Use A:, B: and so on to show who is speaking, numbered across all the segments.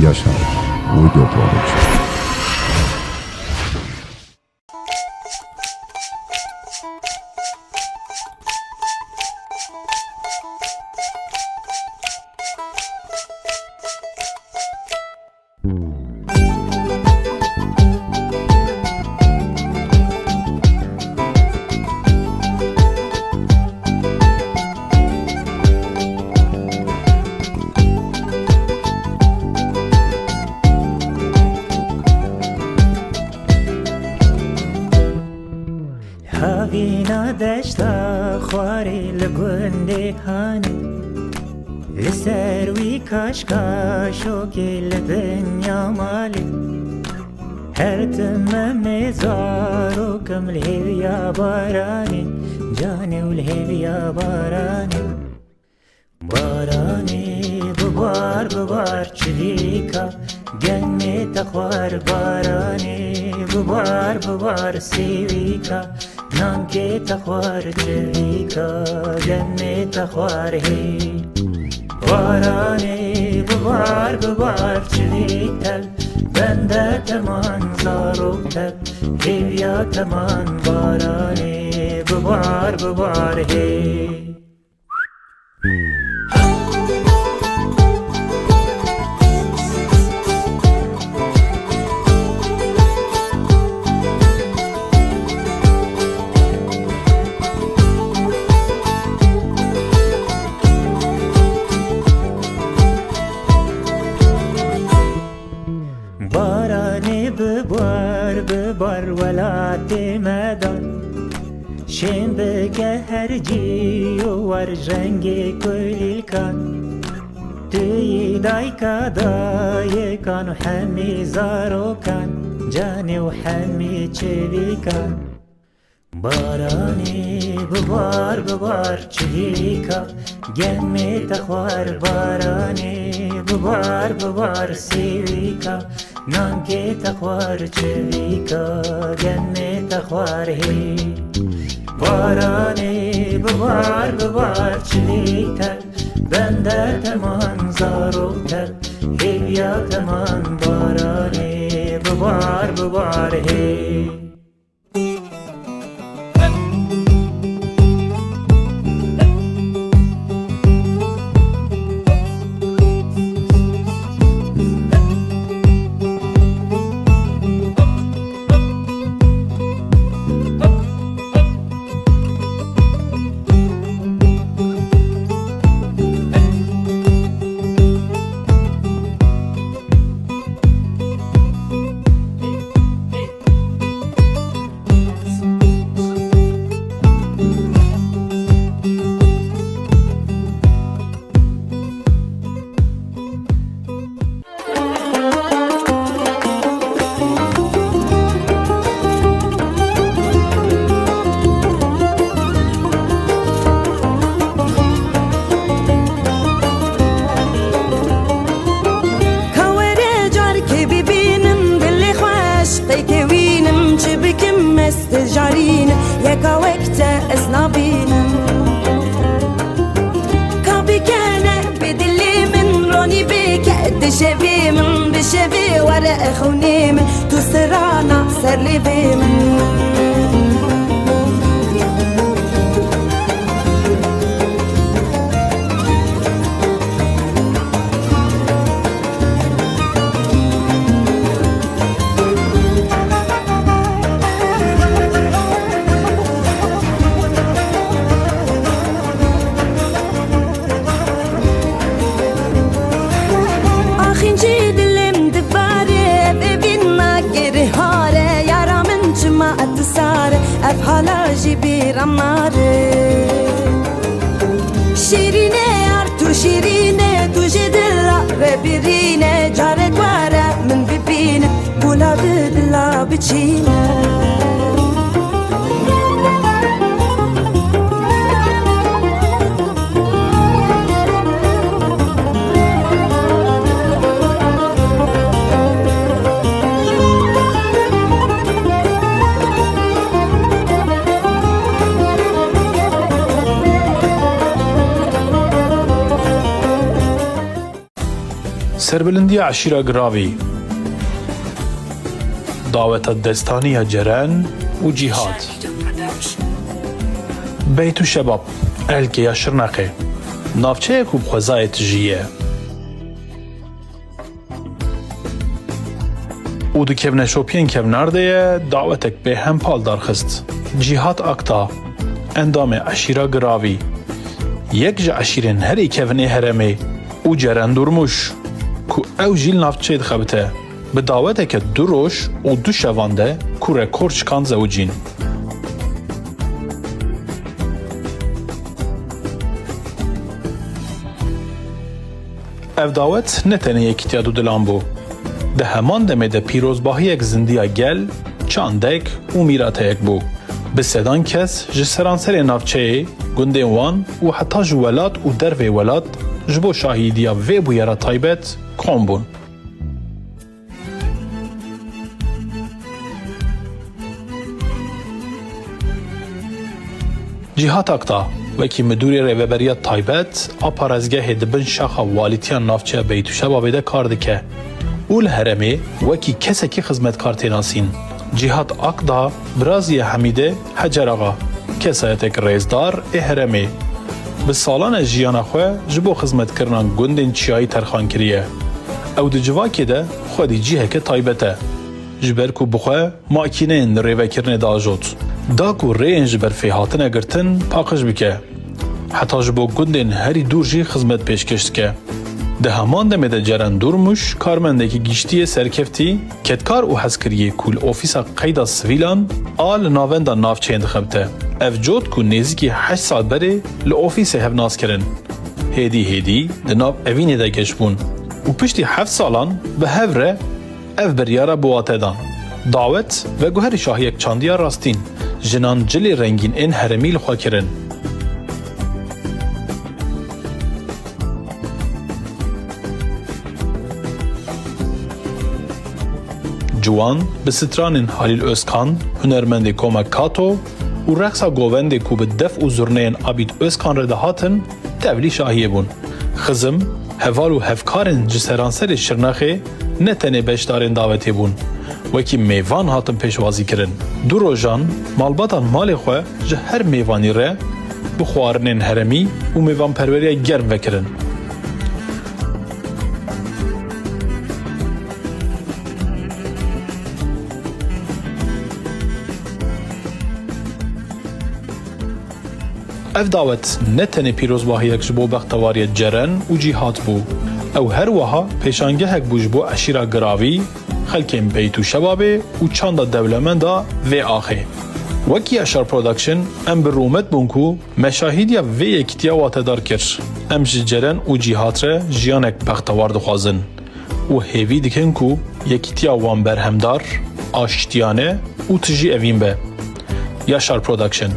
A: Yaşar Audio Production.
B: هاوینا دشتا خواری لگنده هانی لسر وی کاشکاشو که لدنیا مالی هر تمام زارو کم الهویا بارانی جانی والهویا بارانی بارانی ببار ببار چلیکا گنی تخوار بارانی ببار ببار سیویکا نانکی تخوار چلیکا گنی تخوار هی بارانی ببار ببار چلیکتل بنده تمان زاروکتل هیویا تمان بارانی ببار ببار هی بارانی ببار ببار ولات مدان شین بگه هر جی و رنگ کلیل کن توی دایکا دای کن و همی زارو کن جانی و همی چوی کن بارانی ببار ببار چلیکا گمی تخوار بارانی ببار ببار سیویکا نانکی تخوار چلیکا گمی تخوار هی بارانی ببار ببار چلیکتل بنده تمان زاروکتل هیویا تمان بارانی ببار ببار هی
C: استجارين يكا وقت اسنابين كابي كان بدلي من روني بك دشبي من بشبي ورا اخوني من تسرانا سرلي من اف حالا جی بیرم ناره شیرینه یار تو شیرینه تو جی دلا و بیرینه جاره دواره من ببینه بولا دلا بچینه
D: سربلندی عشیره گراوی دعوت دستانی جرن و جهاد بیت و شباب الکی یا شرنقه نافچه کوب خوزای تجیه او دو کبنه شوپین کبنارده دعوتک به هم پال درخست جهاد اکتا اندام عشیره گراوی یک جا عشیرین هری کبنه هرمه او جرن درموش کو او جیل نافچه دخبته به دعوتک دو روش و دو شوانده کو رکورد چکان زوجین اف دعوت نتنه یکیتیا دو دلان بو ده همان دمه ده پیروزباهی یک زندیا گل چاندک و میراته یک بو به سدان کس جسرانسر نافچه گنده وان و حتی جوالات و در ولات جبو شاهیدیا و بویرا تایبت کام بون جهات اکتا وکی مدوری ریوبریت تایبت اپارزگه دبن شاخا والیتیان نافچه بیتو شبابه ده کار دکه اول هرمه وکی کسی که خدمت کارتی ناسین جهات اکدا برازی حمیده حجر آقا کسایتک ریزدار هرمه به سالان جیان خواه جبو خدمت کرنان گندین چیایی ترخان کریه او ده جواکی ده خودی جیه که تایبته جبر کو بخواه ماکینین ریوه کرنه دا جوت دا کو رین جبر فیهاتن اگرتن پاقش بکه حتی جبو گندین هری دور جی خدمت پیشکشت که ده همان دمه ده جرن دورموش کارمنده که گیشتی سرکفتی کتکار و حسکریه کول اوفیسا قیدا سویلان آل ناوندا نافچه اندخبته اف جوت کو نیزی که 8 ساعت بره لعوفیس هف ناس کرن هیدی ده ناف اوینه ده گشبون و پشتی 7 سالان به هفره اف بریارا بواته دان دعوت و گوهر شاهیک چاندیا راستین جنان جلی رنگین این هرمی لخوا کرن جوان به سترانین حلیل özkan هنرمند کومک کاتو و رقصا گووند کو به دف و زرنین عبید özkan رده هاتن تولی شاهیه بون خزم هوال و هفکارن جسرانسر شرنخه نتنه بشدارین دعوتی بون وکی میوان هاتن پیشوازی کرن دو روژان مالباتان مال خواه جه هر میوانی ره بخوارنین هرمی و میوان پروریه گرم وکرن اف دعوت نتنه پیروزباهیک جبو بختواری جرن و جیهات بو او هر وها پیشانگه هک بو جبو عشیره گراوی خلکیم بیتو شبابه و چاند دولمندا و آخه وکی اشار پرودکشن ام بر رومت بونکو مشاهیدیا و یکتیا واتدار کر ام جرن و جیهات ره جیانک بختوار دخوازن و هیوی دکن کو یکتیا وان برهمدار آشتیانه و تجی اوین به یاشار پرودکشن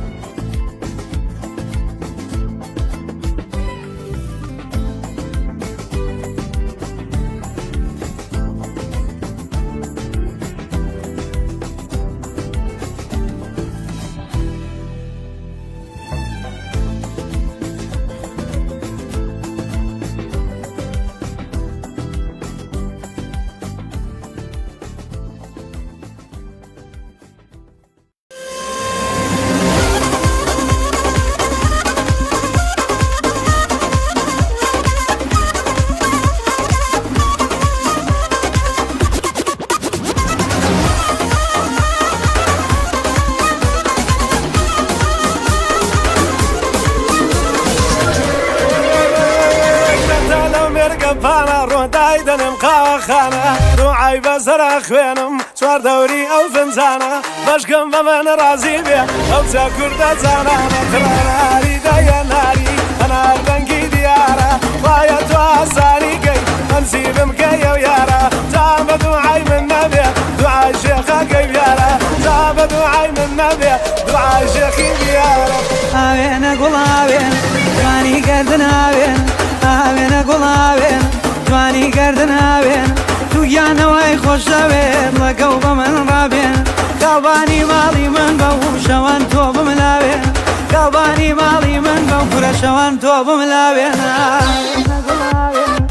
E: پانا ڕۆدای دەنم قاوەخانە ڕوعای بەسەرا خوێنم چوار دەوری ئەو فنجانە بەشکەم بە من ڕازی بێ ئەو چا کوردە جانانە تڕەناری دەیە ناری هەنار دەنگی دیارە وایە تۆ ئاسانی گەی هەنسی بمکەیە و یارە جا بە دوعای من نەبێ دوعای شێخەکەی بیارە جا بە دوعای من نەبێ دوعای شێخی بیارە
F: ئاوێنە گوڵاوێن جوانی گەردناوێن ئاوێنە گوڵاوێن جوانی گەردناوێن توگیانەوەی خۆشەوێن لەگەڵ بە من ڕابێن کاوبانی ماڵی من بە شەوان تۆ بملاوێن کاوبانی ماڵی من بە پورە شەوان تۆ بملاوێن ئاوێنە گوڵاوێن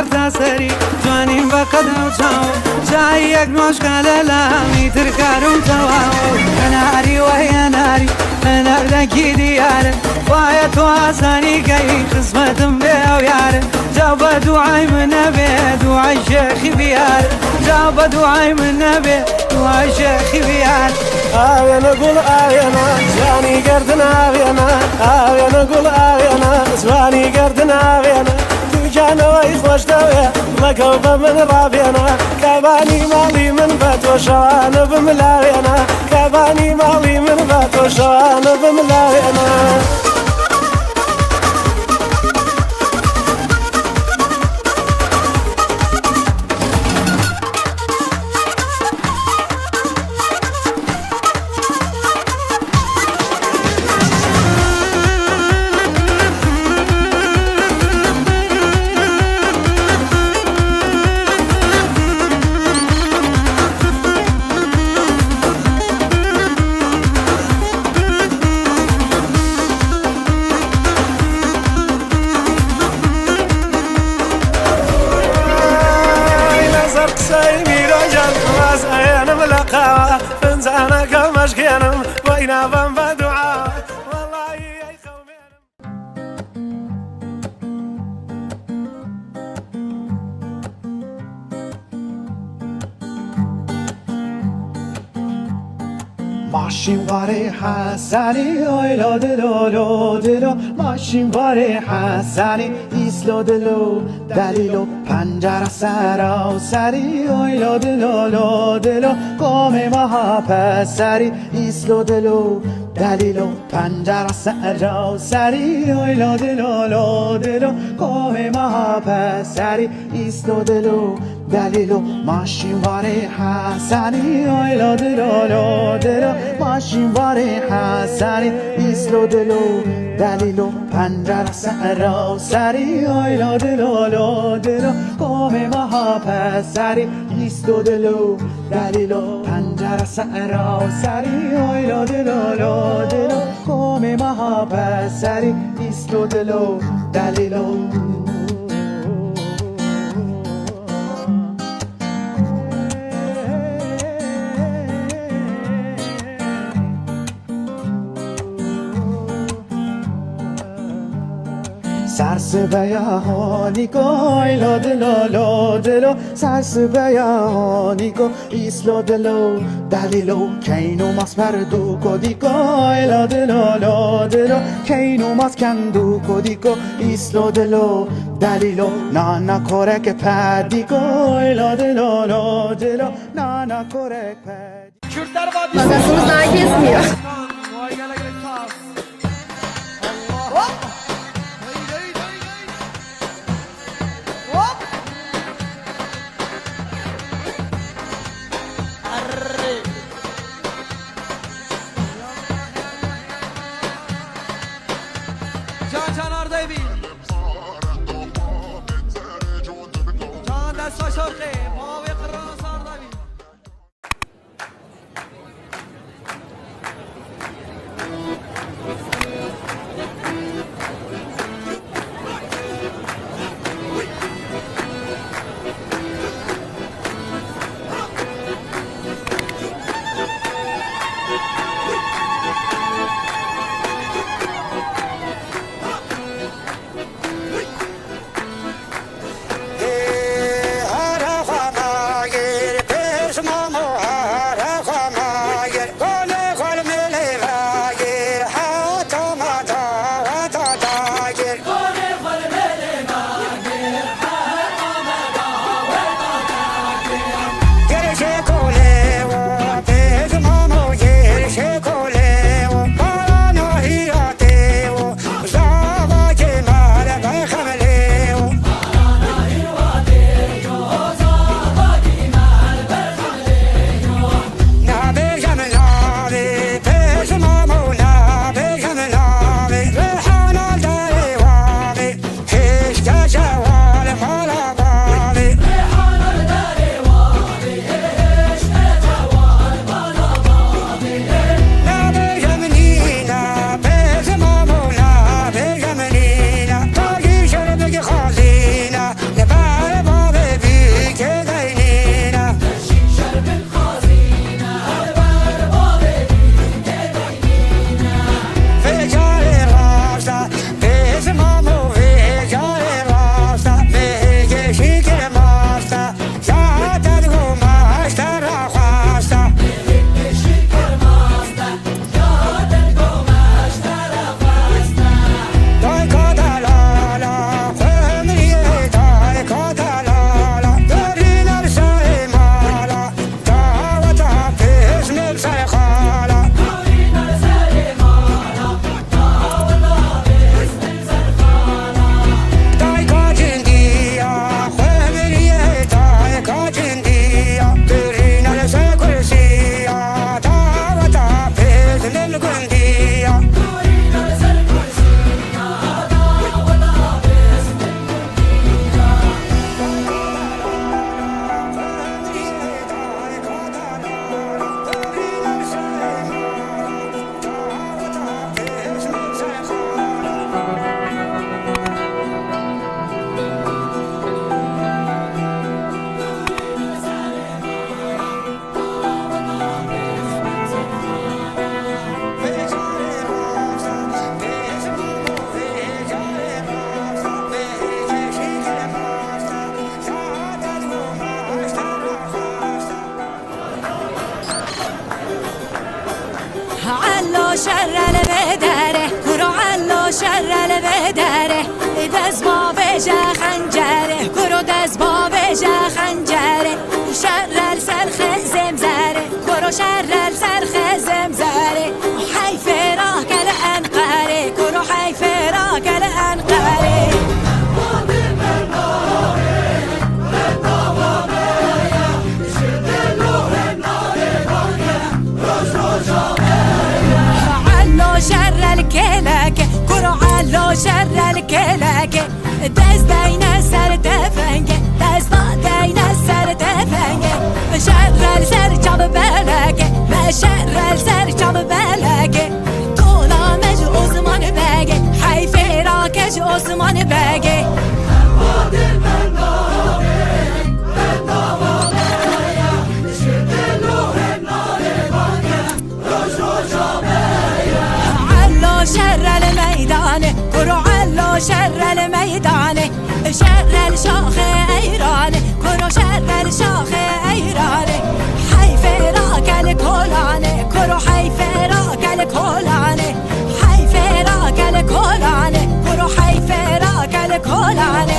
F: سەرتا سەری جوانیم بە قەدە و چاو چای یەک نۆشکە لە لامی ترکارم تەواو هەناری وایە ناری هەنەردەکی دیارە وایە تۆ ئاسانیکەی قسمەتم بێ ئەو یارە جاو بە دوعای من نەبێ دوعای شێخی بیارە جاو بە دوعای من نەبێ دوعای شێخی بیارە
E: ئاوێنە گوڵ ئاوێنە جوانی گردن ئاوێنە ئاوێنە گوڵ ئاوێنە جوانی گردن ئاوێنە دووجانەوەی خۆش دەوێ لەگەڵ بە من ڕابێنە کابانی ماڵی من بە تۆ شەوانە بملاوێنە کابانی ماڵی من بە تۆ شەوانە بملاوێنە قسەی میرۆژان واز ئەێنم لە قاوە فنجانەکە مەشکێنم وای ناوەم بە دوعا وەڵی ئەی خەومێنم
G: ماشین واره حسنی آیلا دلو دلو ماشین واره حسنی ایسلو دلو دلیلو پنجره سرا سری آیلا دلو دلو قوم مها پسری ایسلو دلو دلیلو پنجره سرا سری آیلا دلو قوم مها پسری ایسلو دلو دلیلو ماشین واره حسنی آیلا دلو ماشین واره حسنی ایسلو دلو دلیلو پنجره سرا سری آیلا دلو قوم مها پسری ایسلو دلو دلیلو پنجره سرا سری آیلا دلو قوم مها پسری ایسلو دلو دلیلو Sarsebeyahoniko, ilo delo, Sarsebeyahoniko, islo delo, dalilo, keino mas perduko diko, ilo delo, keino mas kanduko diko, islo delo, dalilo, nana korek padiko, ilo delo, nana korek padiko.
H: Makasımız daha kesmiyor.
F: Can Arda'yı bil. Can desta şarkı. Mavi kırmızı Arda bil.
C: شر البدره كرو علو شر البدره دز بابج خنجره كرو دز بابج خنجره شر السرخ زمزره كرو شر السرخ زمزره حي فراك الانقاره كرو حي فراك الانقاره شر الكلاك كرو علو شر الكلاك دز دينا سر تفنگ دز دينا سر تفنگ شر السر جاب بلاك ما شر السر جاب بلاك طولا مج عثمان باگه حي فراكج عثمان باگه شر الميدان كرو علو شر الميدان شر الشاخ ايران كرو شر الشاخ ايران حي فراك الكولان كرو حي فراك الكولان حي فراك الكولان كرو حي فراك الكولان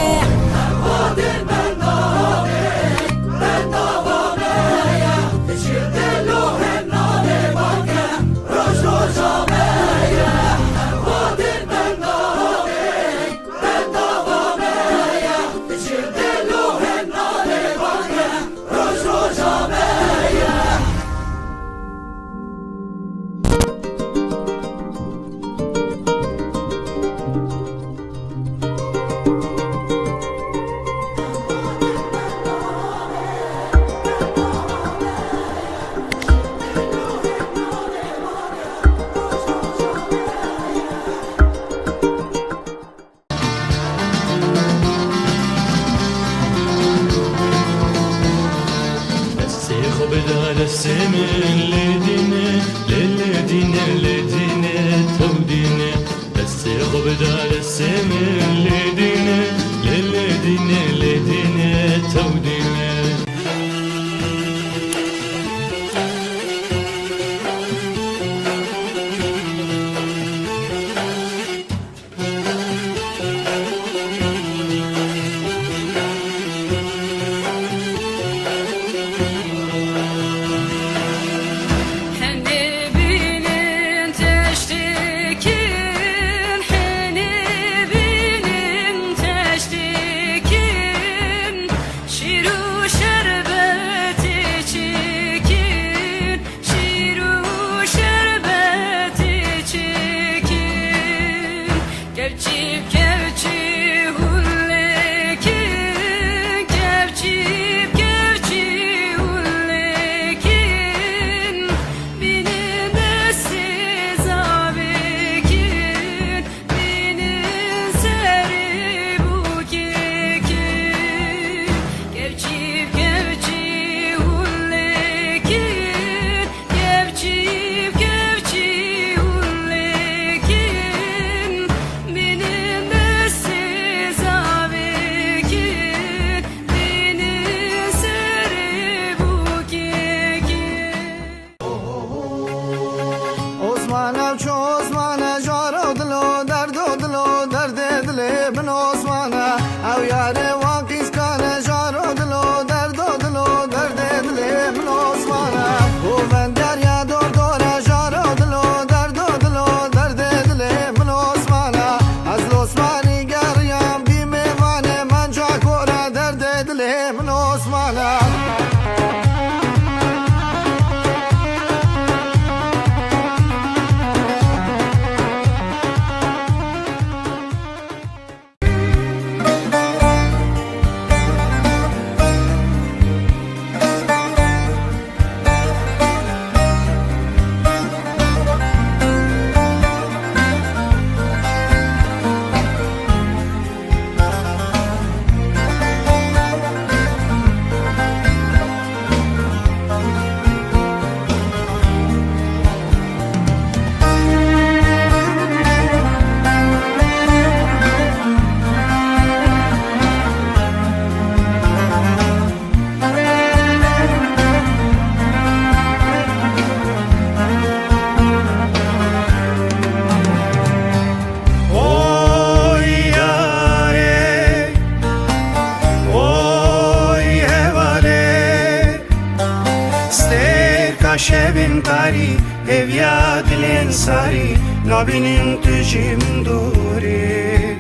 E: شبن تاری هویا دلین ساری نبینیم تجیم دوری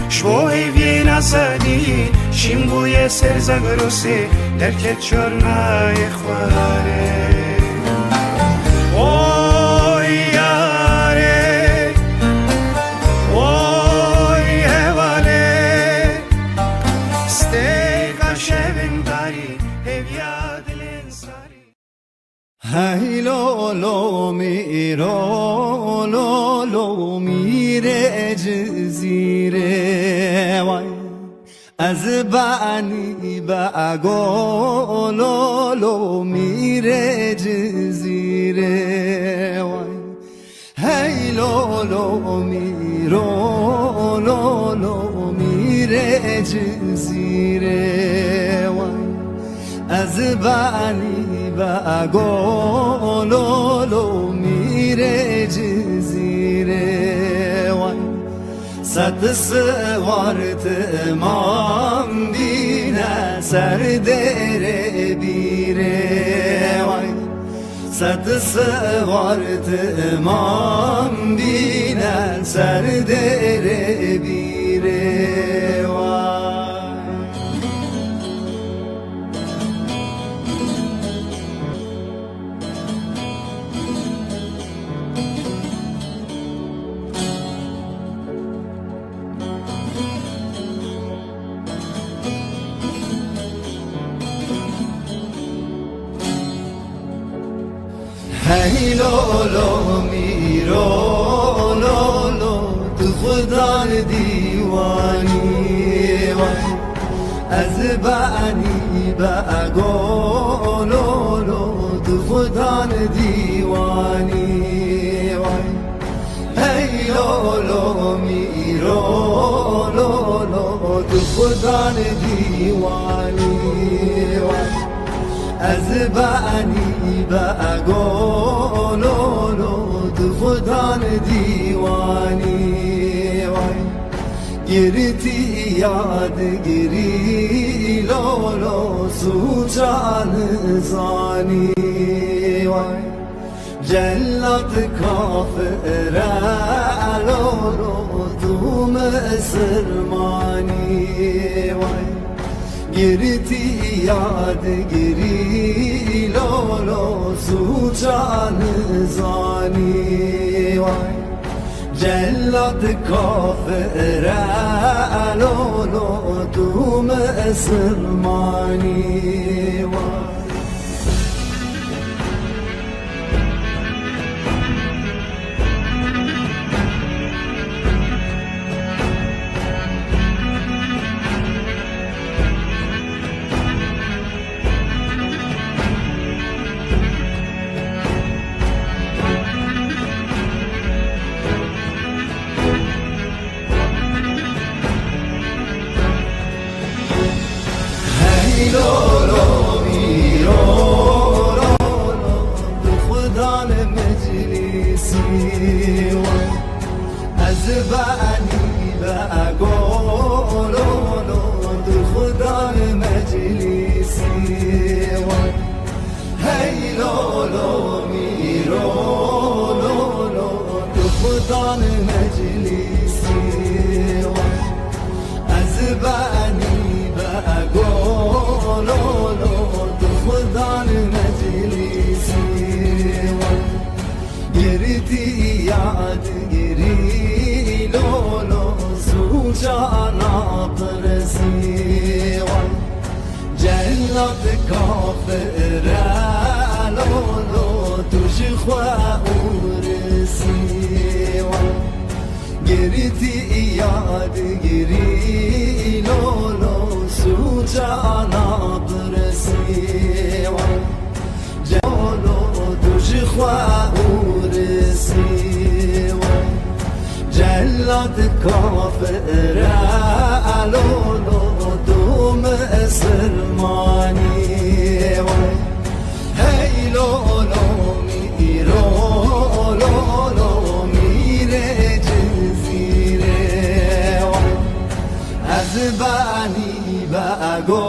E: شو هوی نسادی شیم بوی سرزگروسی درکت چرنای خواره اوی یاره اوی هواله استیقا شبن تاری هویا دلین ساری
F: هی لولو میرو لولو میره جزیره وای از بانی باگو لولو میره جزیره وای هی لولو میرو لولو میره جزیره وای از بانی باگو لولو میره جزیره وای صد سوارت امام بینه سر دره بیره وای صد سوارت امام بینه سر دره بیره وای هی لولو میرو لولو تو خدا دیوانی وای از بانی باگو لولو تو خدا دیوانی وای هی لولو میرو لولو تو خدا دیوانی وای از بانی باگو لولو تو خدا دیوانی وای گرتی یاد گری لولو سوچان زانی وای جلت کافر لولو تو مسلمانی وای گرتی یاد گری لولو سوچان زانی وای جلت کافر لولو تو مسلمانی وای لولو میرو لولو تو خدا مجلسی وای از بانی باگو لولو تو خدا مجلسی وای هی لولو میرو لولو تو خدا مجلسی وای از بانی باگو لولو تو خدا مجلسی وای گرتی یاد گری لولو سوچانا پرسی وای جلت کافر لولو توش خواه ورسی وای گرتی یاد گری لولو سوچانا پرسی وای جلو توش خواه ورسی وای جلت کافر لولو تو مسلمانی وای هی لولو میرو لولو میره جزیره وای از بانی باگو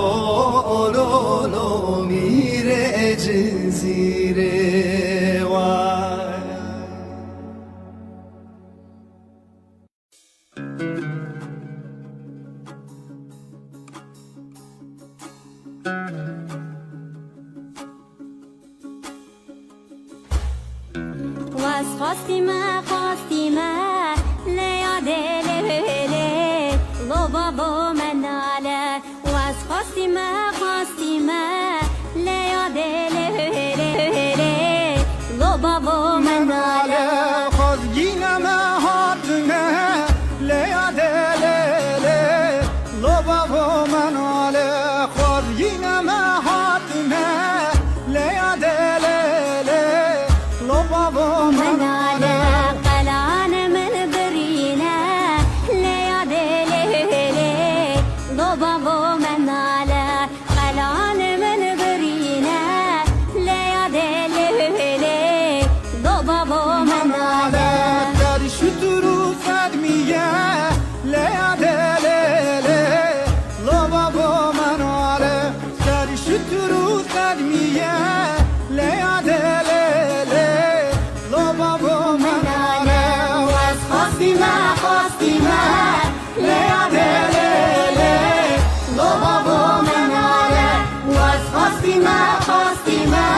F: لولو میره
G: جزیره وای
C: واس خواستی ما لیا دل لو بابا من على واس خواستی ما لیا دل لو بابا من على
F: خودگینم هاتنه لیا دلله لو بابا مناله خودگینم هاتنه لیا دلله لو بابا
C: من
F: مناله
C: على قلعان من برينا ليا دليلي لو بابا من على قلعان من برينا ليا دليلي لو بابا من على
F: در شترو فدمیه لیا دلله لو بابا مناله در شترو فدمیه لیا دلله لو بابا مناله
C: واس خواستی ما ليا دليلي لو بابا من على واس خواستی ما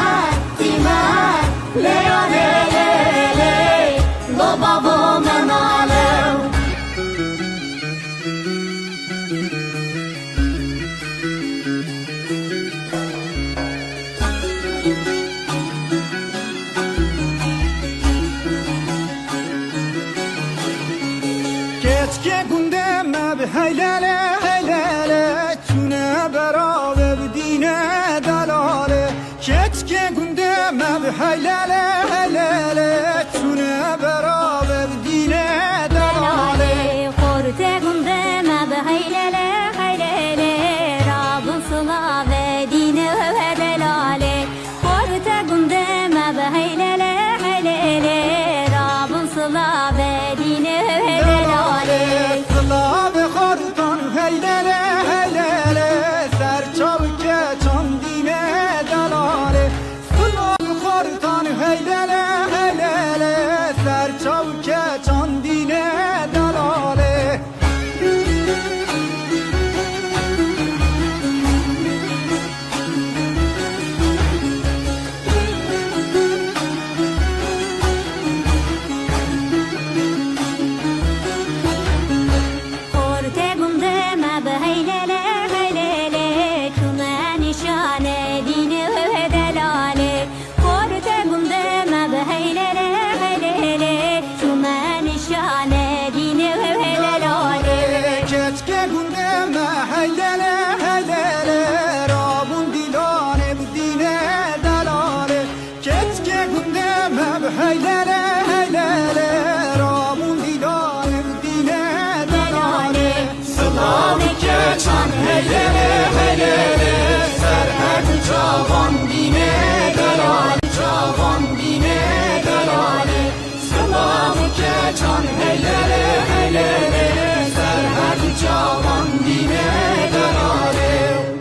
C: ليا دليلي لو بابا من على
F: Keçke günde meb heylele heylele Çune beraber dine dalale Keçke günde meb heylele heylele Çune beraber dine dalale
C: Korte günde mebheylele heylele Rabın sıla ve dine ve delale Korte günde mebheylele heylele Rabın sıla ve dine ve delale
F: Sıla ve kartan heylele heylele Serçal keçan dine dalale Sıla ve kartan heylele heylele Serçal keçan dine dalale
C: Korte günde mebheylele heylele Çuna nişane dine ve delale Korte günde mebheylele heylele Çuna nişane dine ve delale
F: Keçke gündeme heylele heylele Rabun dilane bu dine dalale Keçke gündeme heylele heylele Rabun dilane bu dine dalale Sıla ve keçan heylele heylele Serher cavan dine dalale Cavan dine dalale Sıla ve keçan heylele heylele Serher cavan dine dalale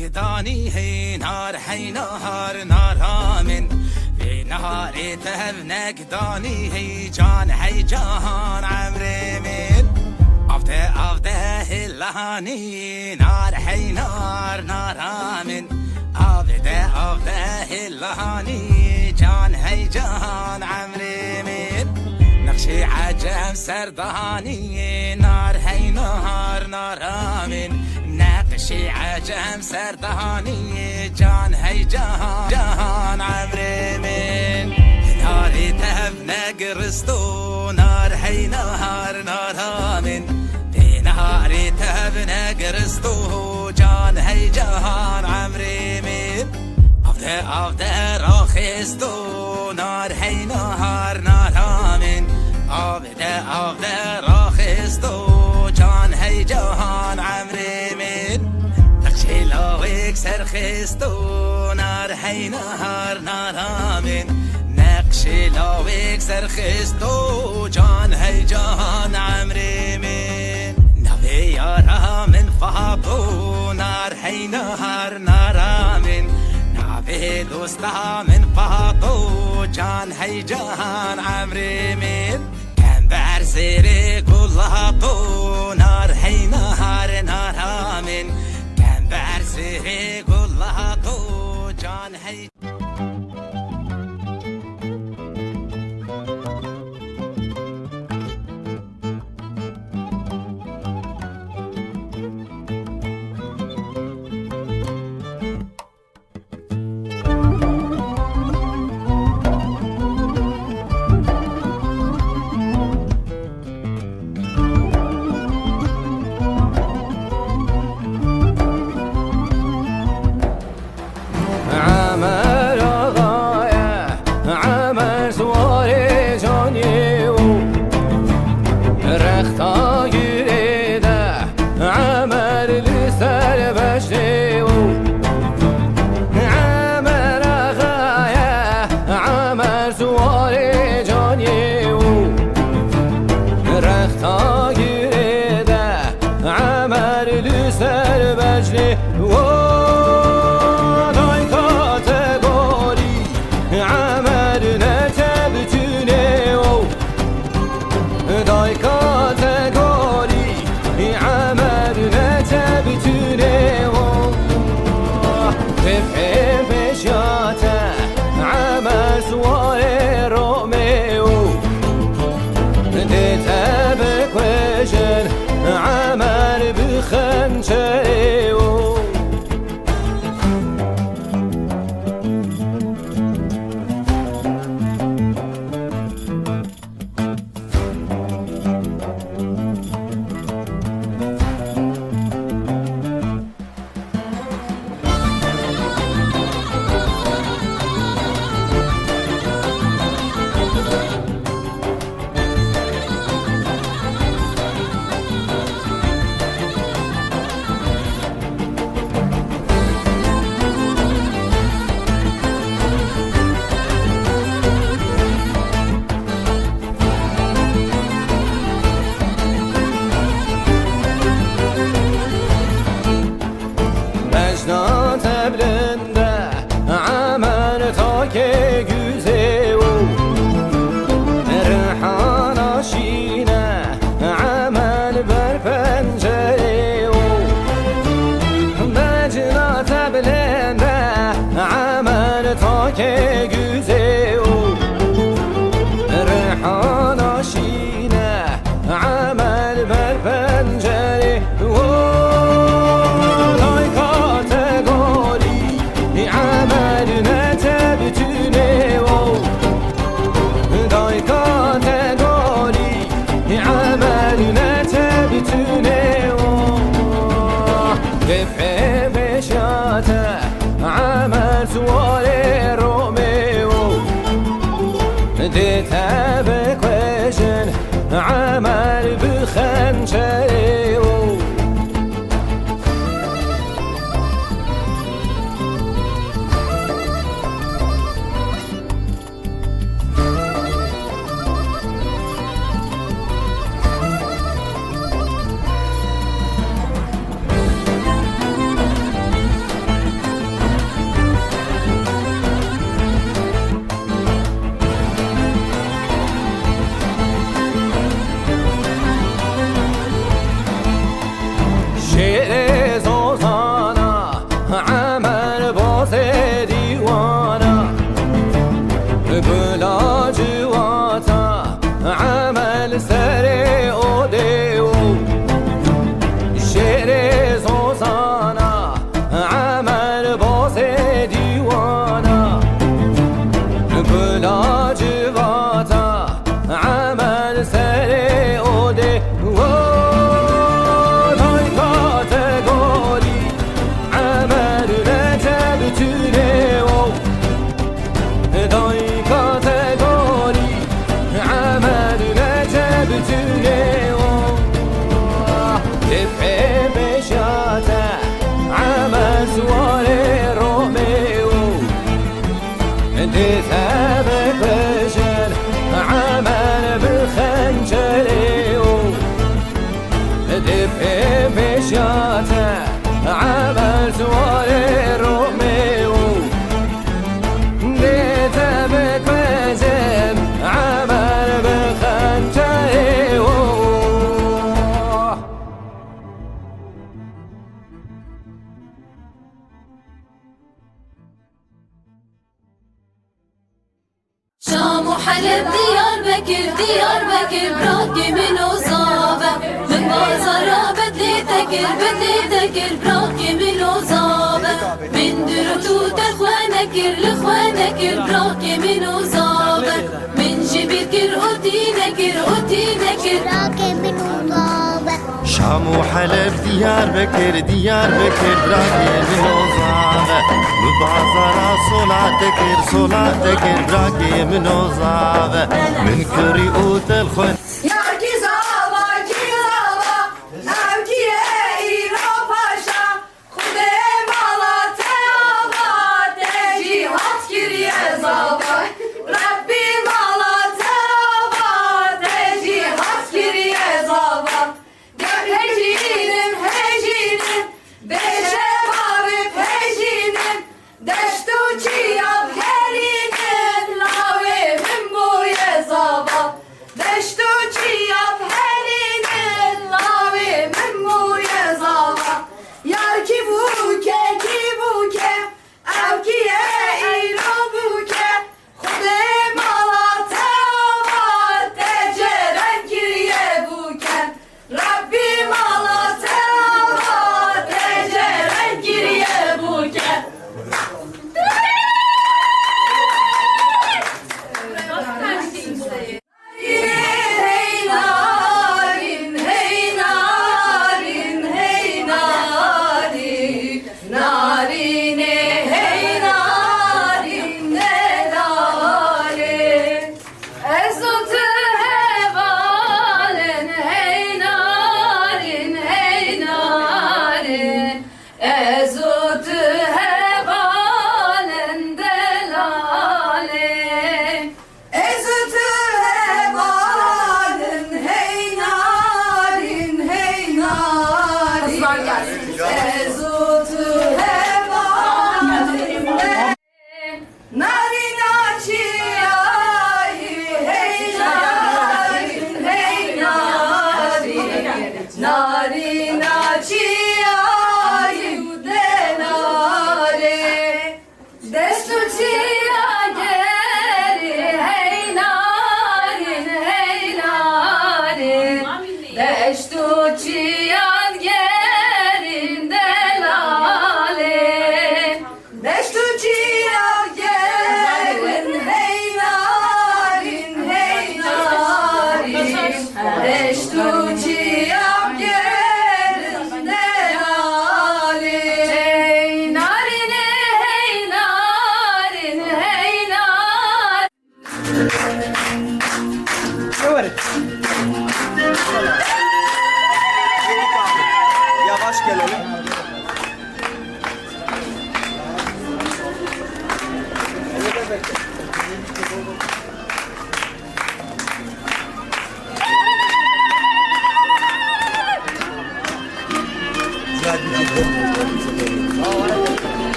H: نقداني هي نار حي نهار نار من في نهار تهب نقداني هي جان حي جهان عمري من أفده هلهاني نار حي نار من أفده هلهاني جان حي جهان عمري من نقشي عجم سردهاني نار حي نهار من نقشي عجم سردهاني جان هي جهان عمري من ناري تهب نقرستو نار حي نهار من نهاري تهب نقرستو جان هي جهان عمري من أفده راخستو نار حي نهار من أفده راخستو جان هي جهان عمري من نقشي لاويك سرخستو نار حي نهار من نقشي لاويك سرخستو جان هي جهان عمري من نبي يارا من فهبو نار حي نهار من نبي دوستا من فهبو جان هي جهان عمري من كان بعرسيري كلها طو نار حي نهار من كان بعرسيري كلها طو جان هي
E: عمل بخنجري باز دیوانا بلا جواتا عمل سر او دیو شعر زوزانا عمل باز دیوانا بلا جواتا عمل سر او دیو دای کاتگوری عمل رجب تونه دای کاتگوری عمل رجب تونه دفع بشاته عمل سوار روميو دفع بكشل عمل بخنجليو دفع بشاته عمل سوار روميو دفع بكشل عمل بخنجليو
C: شام وحلب ديار بكر براكي من وصابة من بازارة بدلي تكر براكي من وصابة من درتو تخوانكر لخوانكر براكي من وصابة من جبير أوتي نكر
I: براكي من وصابة
G: شام وحلب ديار بكر براكي من وصابة ببازارة صلاة تكر براكي من وصابة من كريوت الخن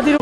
F: Hadi.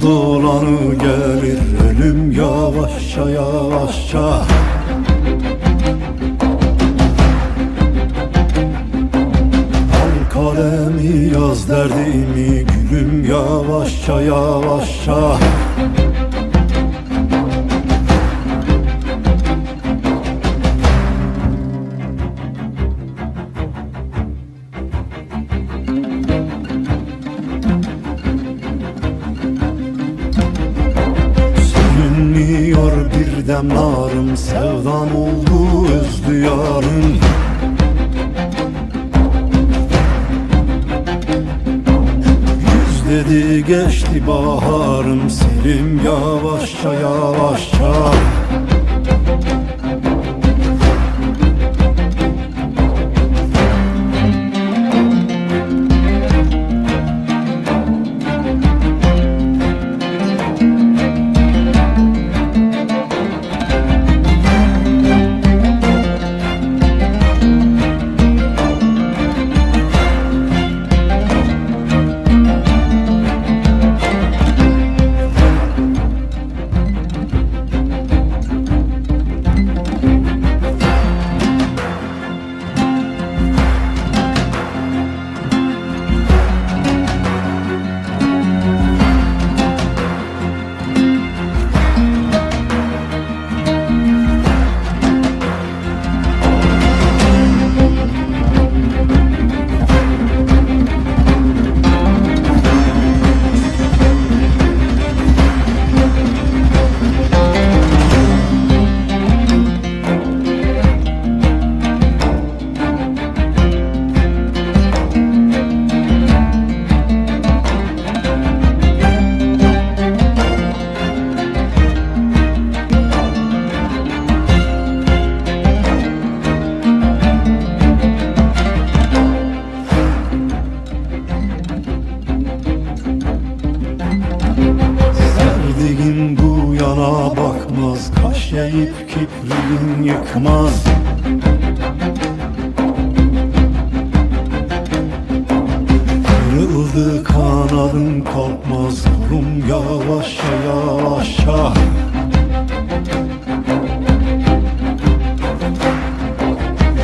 E: Dolanı gelir ölüm yavaşça yavaşça. Al kalemi yaz derdimi gülüm yavaşça yavaşça. Sönmüyor bir dem narım, sevdam oldu öz diyarım. Yüz dedi geçti baharım, selim yavaşça yavaşça. kibrin yıkmaz. Kırıldı kanadın kopmaz, kurum yavaşça yavaşça.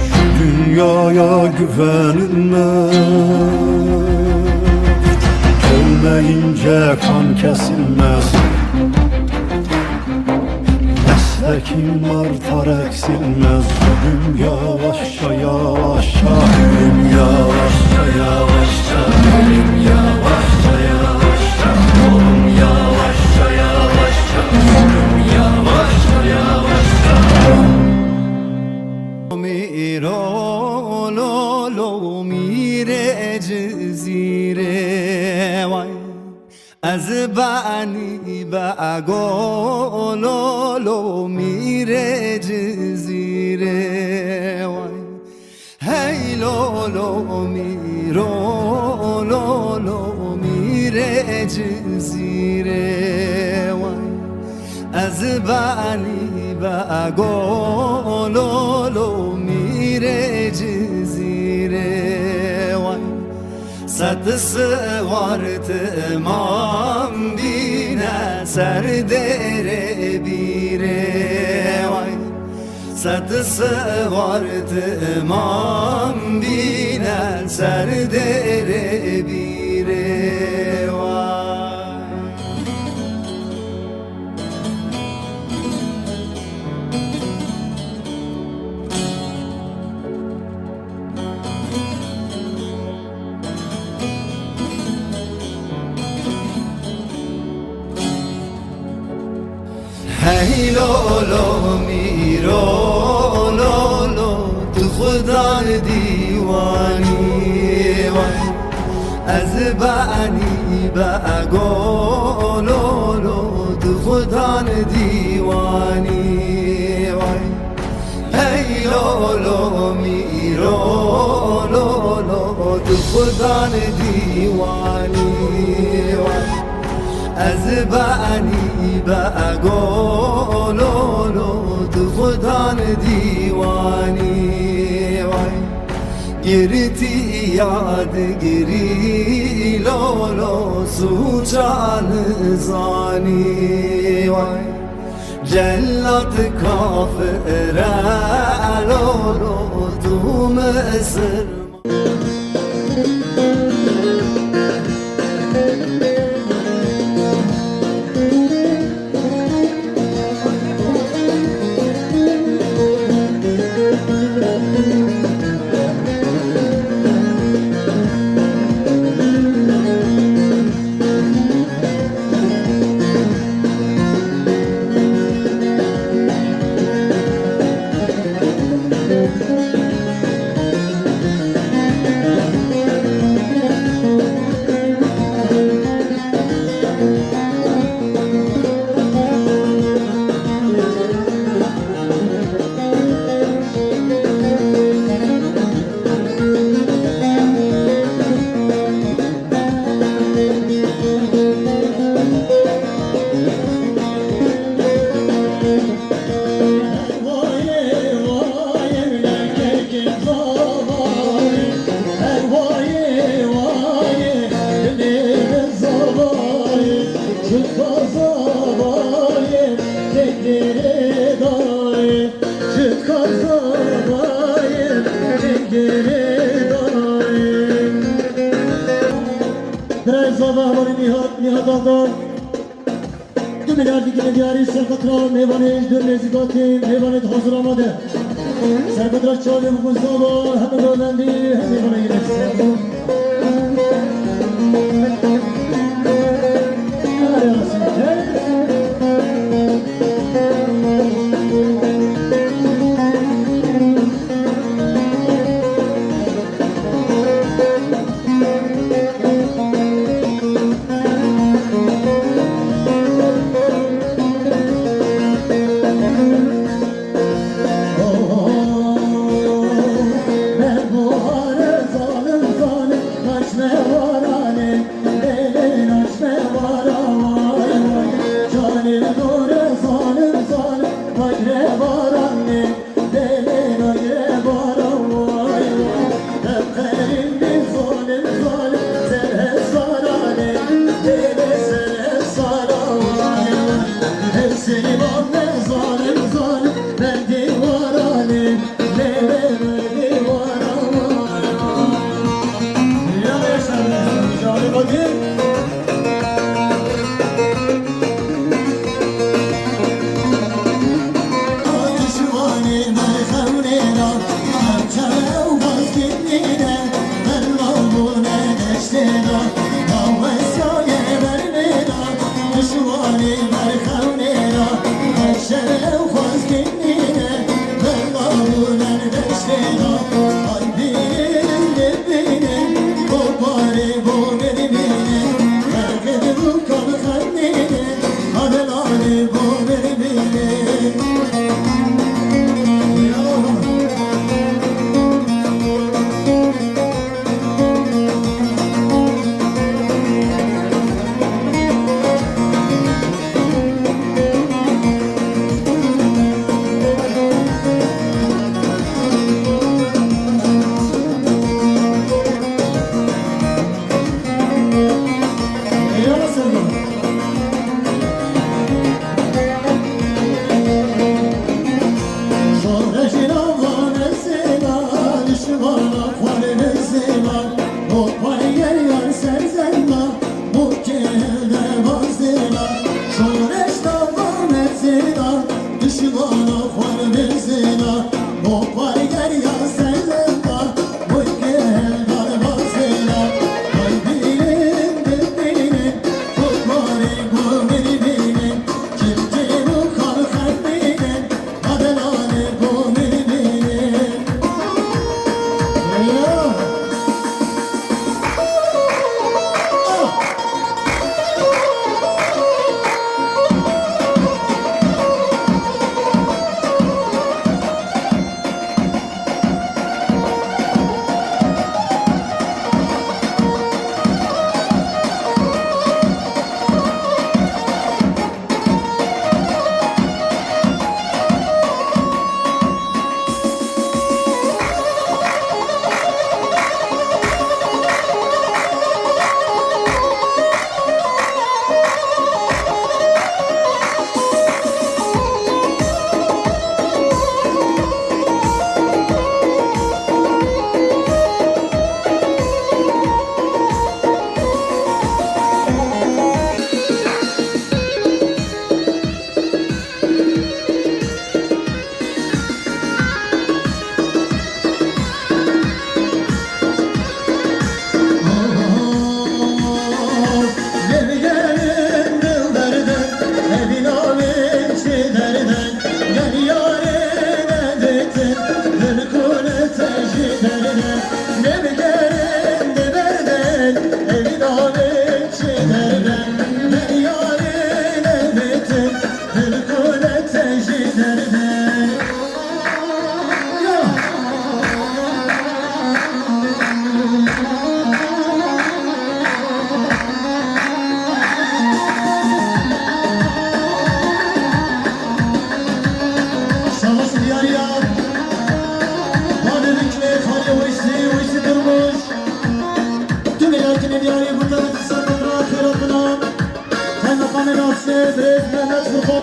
E: Şu dünyaya güvenilmez, ölmeyince kan kesilmez. Meslekim artar eksilmez, ölüm yavaşça yavaşça. Ölüm yavaşça yavaşça, ölüm yavaşça yavaşça. Ölüm yavaşça yavaşça, ölüm yavaşça yavaşça. Miro lo lo mire cezire vay. از بعنی به اگولو میره جزیره وای هی لولو میرو لولو میره جزیره وای از بعنی به اگولو میره جزیره وای صد سوارت امام بینه سر دره بیره وای صد سوارت امام بینه سر دره بیره وای هی لولو میرو لولو تو خدا دیوانی وای از بعنی به اگو لولو تو خدا دیوانی وای هی لولو میرو لولو تو خدا دیوانی وای از بعنی به اگولولو تو خودان دیوانی وای گریتی یاد گری لولو سوچان زانی وای جلت کافر لولو تو مصر
J: نهاد آقا دو میلیارد دیگه دیاری سرقطرا میوانه دو نزیگاتی میوانه حاضر آماده سرقطرا چاله بگوزا با همه دولندی هم میوانه گیرسته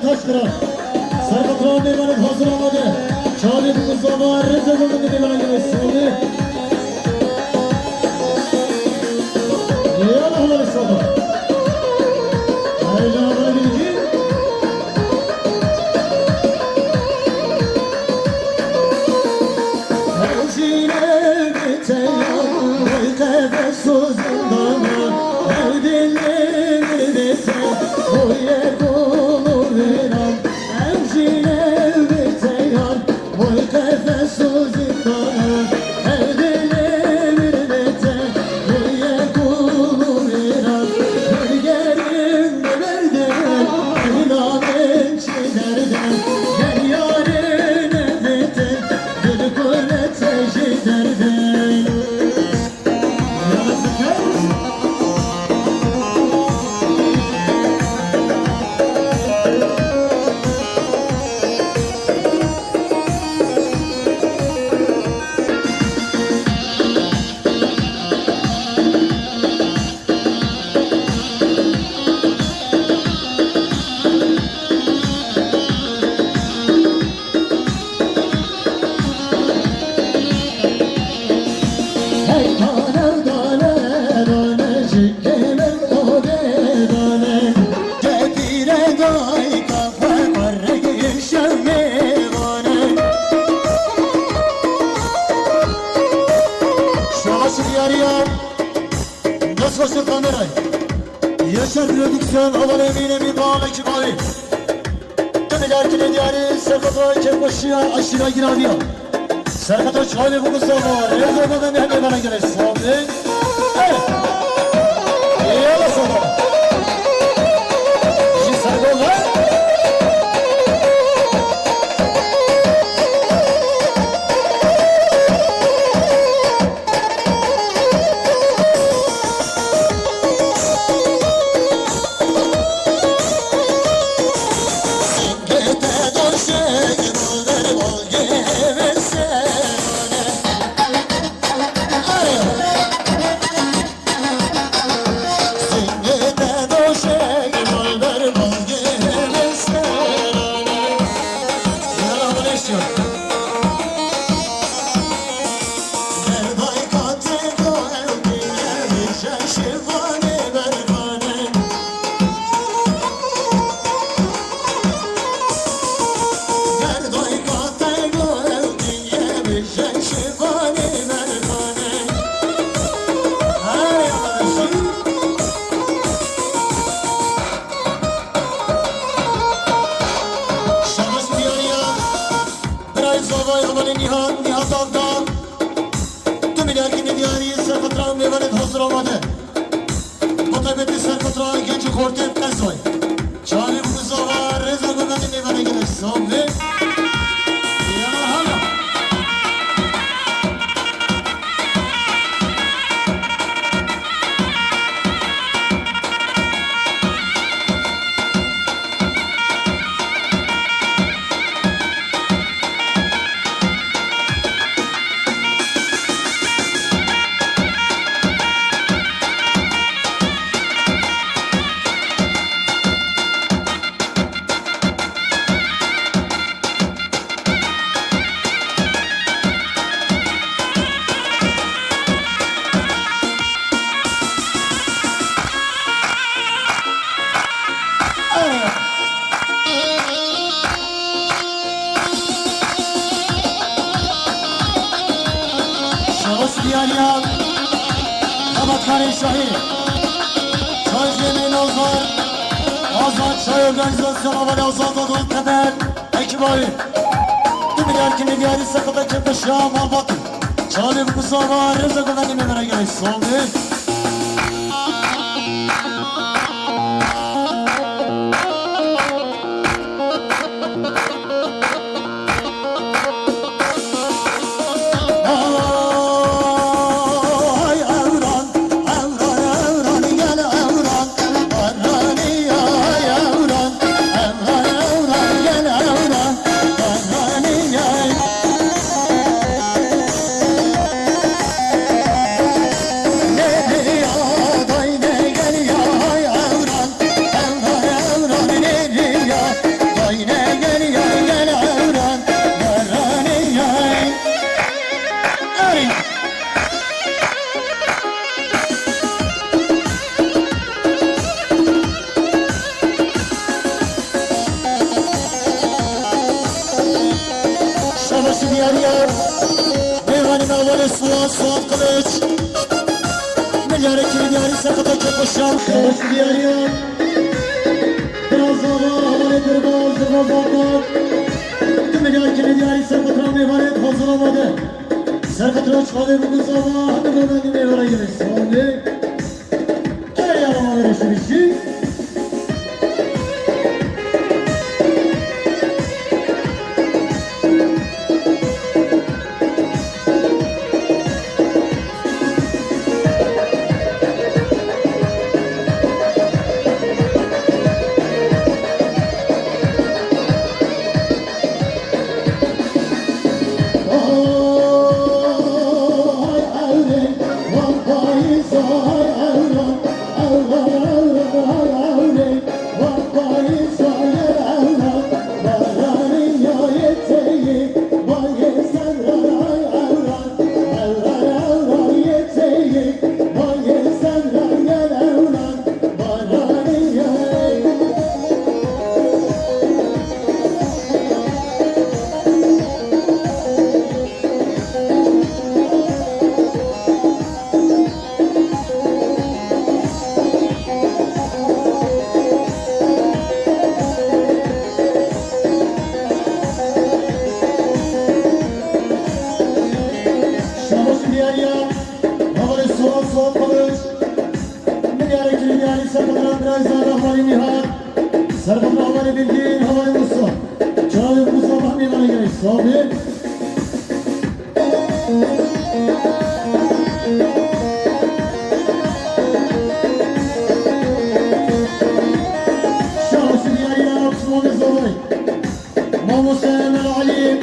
J: Taşkıran Sarkıtıran Meyvan'ın hazırlamadı Çağrı bu kızlama Recep Ömür'ün Meyvan'a gelmesi Ya Allah'ın sabah Heyecanlara gelecek Hemşire biteyan Boy kefes sözündana Her dilini bite Boy ekulu viran Hemşire biteyan Boy kefes sözündana Her dilini bite Boy ekulu viran Gölgerim verden Evilamen çilerden Gel yarine bite Gül kule teşiderden Yarası kes başı kamerayı. Yaşar prodüksiyon alan emine bir bağlı kibarı. Demiler ki ne diyarı Serkat'a kekbaşıya aşırı girabiya. Serkat'a çaylı bu Mustafa. Rezervadan hemen bana gelir. Sabri. Evet. İyi olasın. İşi sargı ol lan. Oh, Selam biraz daha Havali Nihat. Serkan Havali Bilgin, Havali Musa. Çağrı Musa Mahmimana gerek. Sabir. Şahsı diyarı Osman Zavay. Mahmut Emel Ali.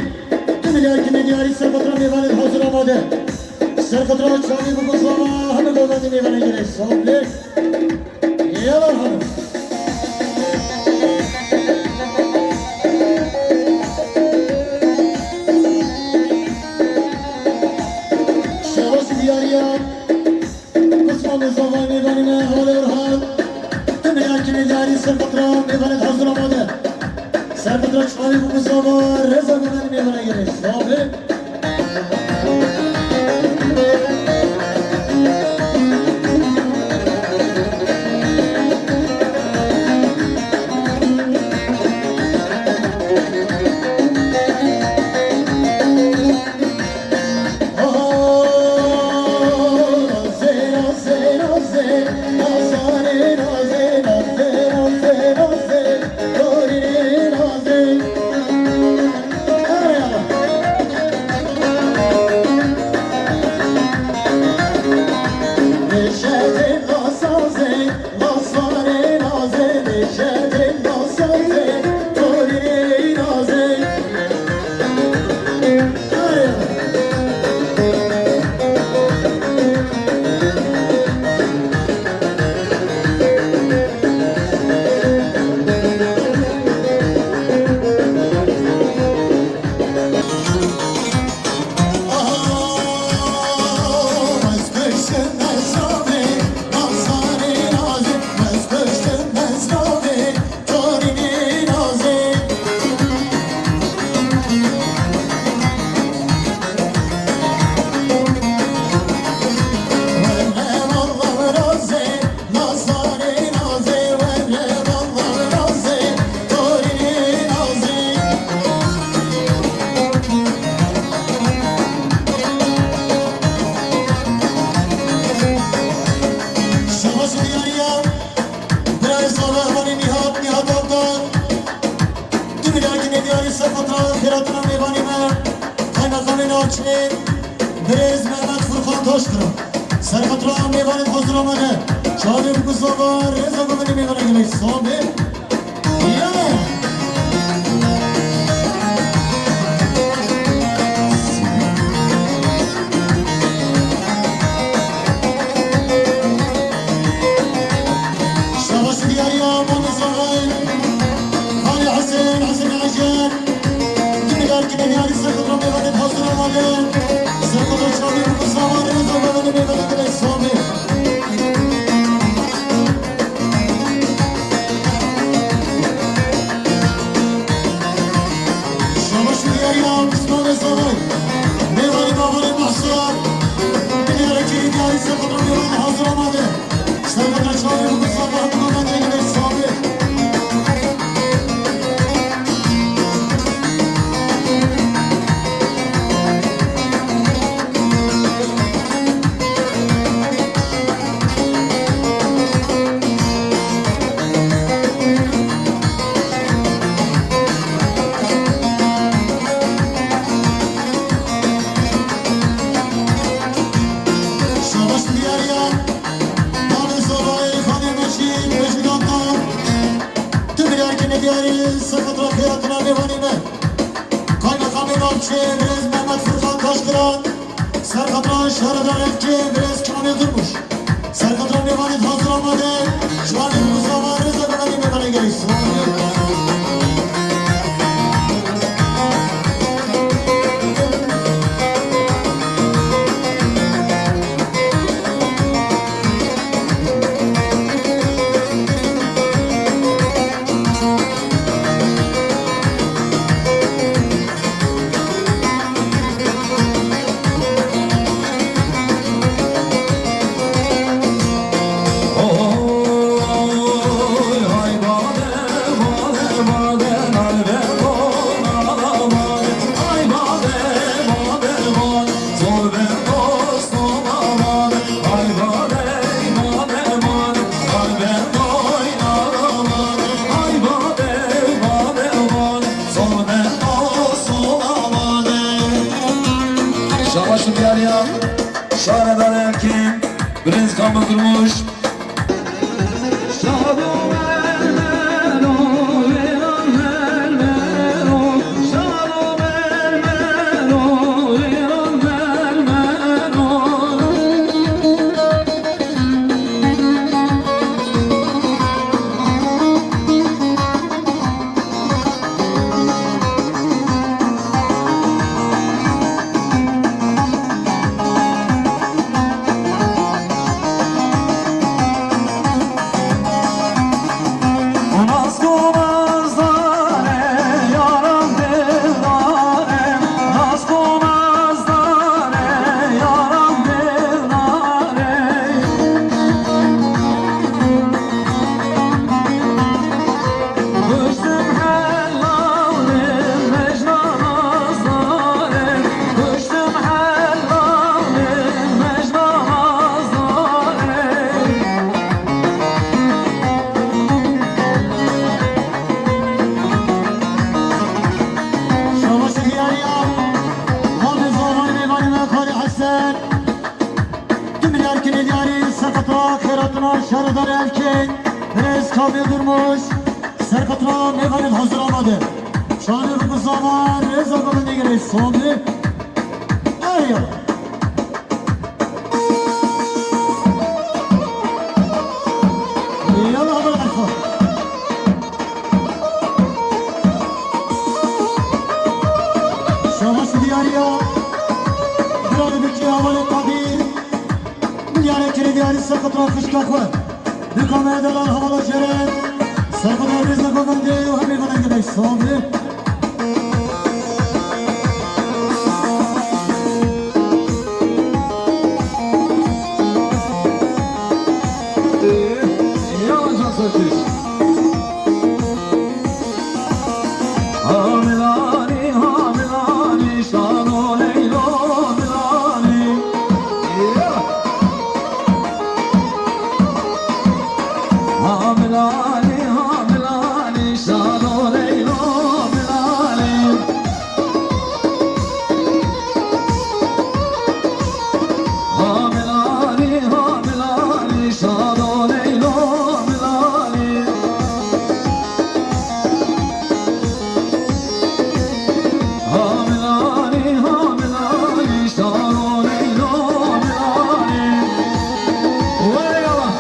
J: Tümüler kimi diyarı Serkatra Meyvanı hazır amade. Serkatra Çağrı bu kuzlama. Hemen Govendi Meyvanı gerek. Sabir. Yalan hanım. Şahsı diyarı Osman Zavay Meyvanı Havali Orhan. Tümüler kimi diyarı Serkatra Meyvanı hazır amade. Serkatra Çağrı bu kuzlama. Reza Govendi Meyvanı gerek. Sabir. Serkatra Meyvanı hazır amade. Çağrı bu kuzlama. Reza Govendi Meyvanı gerek. Sabir. Yalan. Şahsı diyarı Mahmut Zavay. Ali Hasan, Hasan Acar. Tümüler kimi diyarı Serkatra Meyvanı hazır amade. Serkatra Çağrı bu kuzlama. Reza Govendi Meyvanı gerek. Sabir. Serkatra Şarada Refçi biraz Kamil Durmuş. Serkatra Meyvanı hazır amade. Şu an bu zaman Reza Govendi Meyvanı gerek.
G: Oy, ay bade,
K: Savaşım yar ya Şahreden erken Brez kamı durmuş Şahreden
J: Şahreden erken Brez kamı durmuş Serkatla meyvanı hazırlamadı Şahreden bu zaman Brez adamın ne gerek sondu Eyvallah Yallah haber alfa Şahası diyarıya Buradı bütçe havalı kadir Milyar ekeri diyarı Serkatla kışkak var Dükkanı edeler havalı ceren Serkatla Brez'le kokundu Hem bana gerek sondu
K: Hamilani, hamilani, şano leylo milani Hamilani, hamilani, şano leylo milani Hamilani, hamilani, şano leylo milani Hamilani, hamilani, şano leylo milani Vay Allah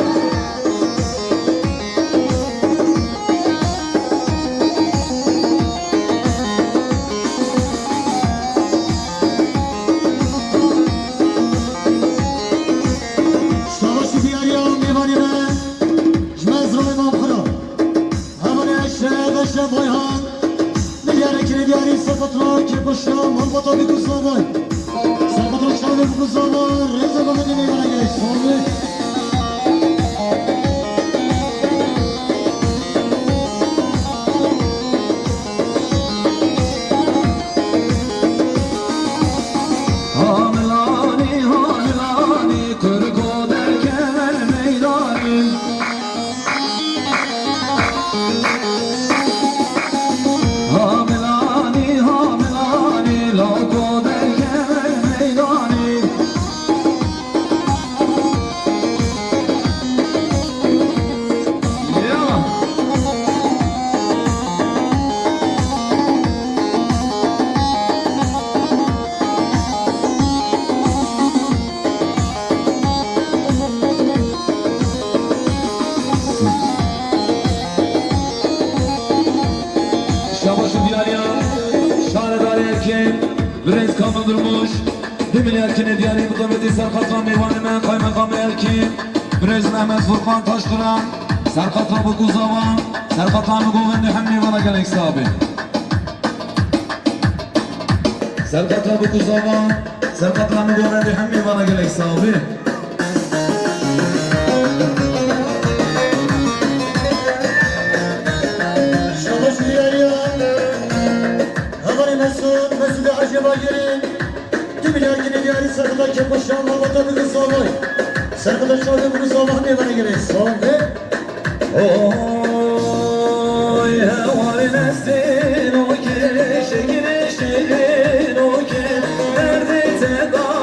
J: Savaşı diyarıya meyvanine Jmezra'yı mamkıra Hemen eşeğe beşe boyhan Milyar ekeri diyarı Serkatla kirkuşa Malbata bir kuzla boy Serkatla çağırı bir kuzla boy Reza babını meydana gerek sonlu
K: Hamilani, hamilani, kırk o derken meydanim Hamilani, hamilani, lako derken meydanim Ya Şabaşı diyarya, şahreder erken, Brez kamı durmuş Demin erkene diyarı mutabedi Serkatla meyvanime kaymakam erken Brez Mehmet Furkan Taşkıran Serkatla bu kuzavan Serkatla mı govendi hem meyvana gerek sahibi Serkatla bu kuzavan Serkatla mı govendi hem meyvana gerek sahibi
J: Şabaşı diyarıya Hemen Mesut acaba girin Milyar ekeri diyarı Serkatla kirkuşa Malbata bir kuzla boy Serkatla çağırı bir kuzla boy meyvana gerek sondu
K: Oy hevali neslin o ki şekil şekil o ki Derdi tedavi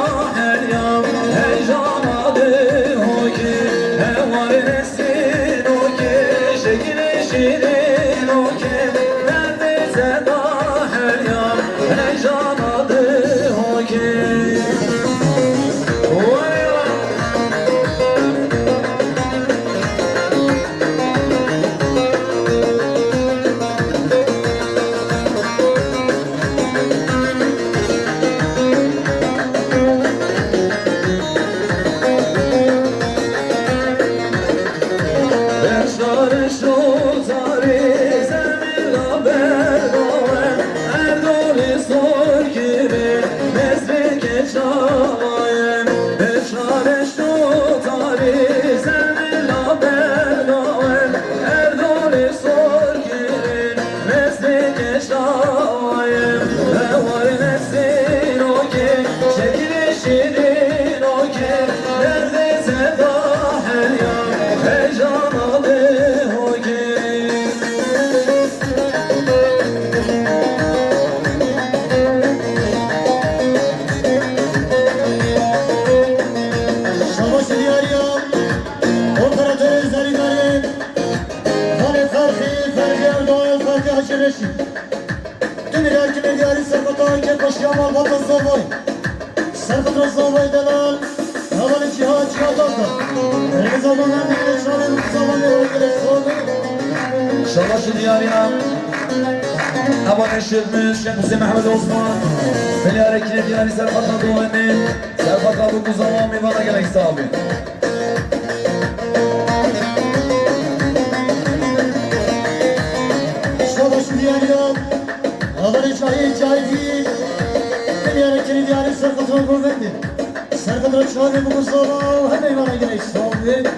J: zavay Serpatra zavay delal Havali cihat cihatata Her zamanlar bir çare bu zaman ne var gerek sordu
K: Şalaşı diyarına Aban eşitmiş Şemsi Mehmet Osman Feliyare diyarı Serfat'a doğemin Serfat'a bu zaman meyvana gerek sahibi
J: Şalaşı diyarına Havali cahil cahil değil Feliyare diyarı Serpatra kuvvetli Serpatra çare bu zaman hem meyvana gerek sordu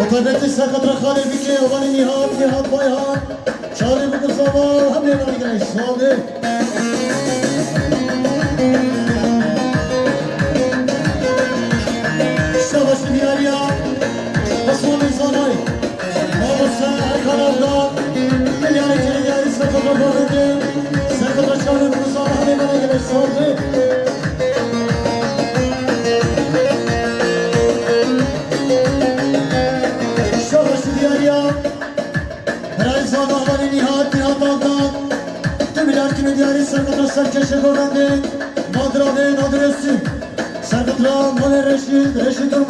J: Otobeti sakatra khale bike avani nihat bayhan Çare bu zaman hem meyvana gerek sordu Savaşı diyarıya Osmanlı zanay Babası Erkanav'da Feliyare diyarı Serpatra kuvvetli Serpatra çare bu zaman hem meyvana gerek sordu Diyarı Serpatra Serkeşe Govendi Nadrade Nadresi Serpatra Male Reşit Reşit'in